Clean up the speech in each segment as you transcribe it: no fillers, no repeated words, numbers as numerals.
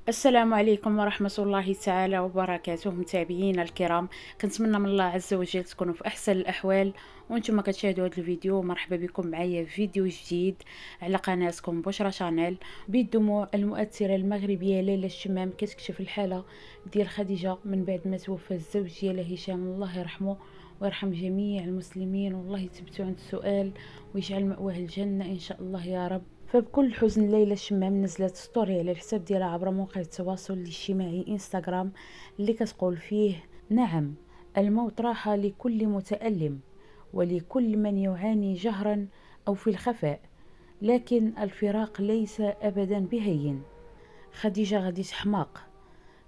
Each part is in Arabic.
السلام عليكم ورحمة الله تعالى وبركاته متابعينا الكرام. كنتمنى من الله عز وجل تكونوا في أحسن الأحوال وانتم كتشاهدوا هذا الفيديو. مرحبا بكم معايا في فيديو جديد على قناتكم بشرى شانيل. بالدموع المؤثرة المغربية ليلى الشمام كتكشف الحالة ديال خديجة من بعد ما توفى الزوج ديالها هشام، الله يرحمه ويرحم جميع المسلمين، والله يثبتوا عند السؤال ويجعل مأواه الجنة إن شاء الله يا رب. فبكل حزن ليلى الشمام نزلت ستوري على الحساب ديالها عبر موقع التواصل الاجتماعي انستغرام اللي كتقول فيه: نعم، الموت راحة لكل متألم ولكل من يعاني جهرا أو في الخفاء، لكن الفراق ليس أبدا بهين. خديجة غادي حماق،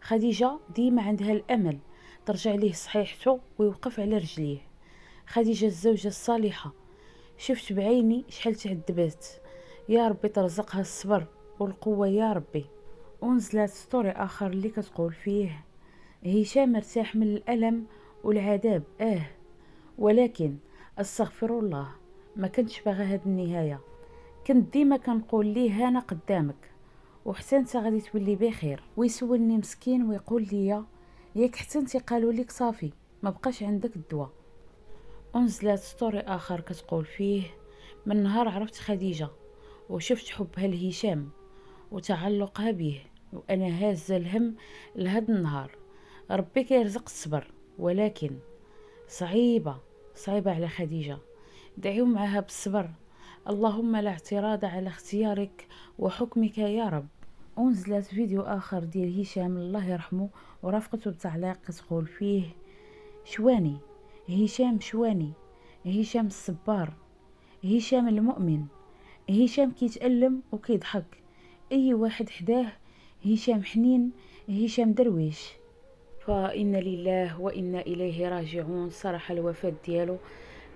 خديجة ديما عندها الأمل ترجع ليه صحيحته ويوقف على رجليه. خديجة الزوجة الصالحة، شفت بعيني شحال تعذبات، يا ربي ترزقها الصبر والقوة يا ربي. ونزلت ستوري آخر اللي كتقول فيه: هشام ارتاح من الألم والعذاب ولكن استغفر الله، ما كنتش باغا هاد النهاية. كنت ديما كنقول ليه انا قدامك وحتى انت غادي تولي بخير. ويسولني مسكين ويقول لي: ياك حتى انت قالوا لك صافي ما بقاش عندك الدواء. ونزلت ستوري آخر كتقول فيه: من نهار عرفت خديجة وشفت حبها لهشام وتعلقها به وأنا هازة الهم لهاد النهار. ربي كيرزق الصبر، ولكن صعيبة على خديجة. دعيو معها بالصبر، اللهم لا اعتراض على اختيارك وحكمك يا رب. ونزلت فيديو آخر ديال هشام الله يرحمه ورافقته بتعليق كتقول فيه: شواني هشام، شواني هشام الصبار، هشام المؤمن، هشام كيتألم وكيضحك، اي واحد حداه هشام حنين، هشام درويش. فإن لله وإنا إليه راجعون. صراحة الوفاة ديالو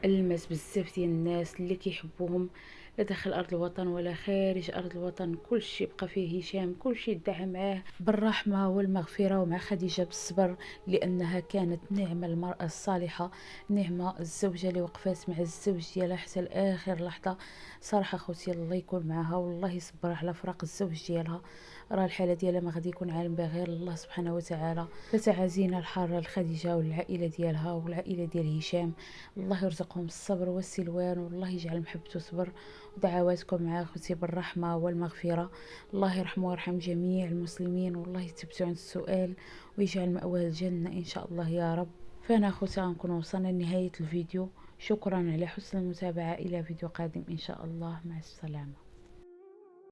ألمس بزاف ديال الناس اللي كيحبوهم لا داخل أرض الوطن ولا خارج أرض الوطن. كل شيء بقى فيه هشام، كل شيء دعا معاه بالرحمة والمغفرة ومع خديجة بالصبر، لأنها كانت نعمة المرأة الصالحة، نعمة الزوجة اللي وقفات مع الزوج ديالها حتى لآخر لحظة. صراحة خوتي الله يكون معها والله يصبرها على فراق الزوج ديالها، راه الحالة ديالها ما غادي يكون عالم بها غير الله سبحانه وتعالى. فتعازينا الحارة لخديجة والعائلة ديالها والعائلة ديال هشام، الله يرزقهم الصبر والسلوان والله يجعل محبته صبر. ودعواتكم مع اخوتي بالرحمة والمغفرة، الله يرحمه ويرحم جميع المسلمين والله يثبتوا عند السؤال ويجعل مأواه الجنة إن شاء الله يا رب. فأنا أخوتي غنكون وصلنا لنهاية الفيديو. شكرا على حسن المتابعة، إلى فيديو قادم إن شاء الله، مع السلامة.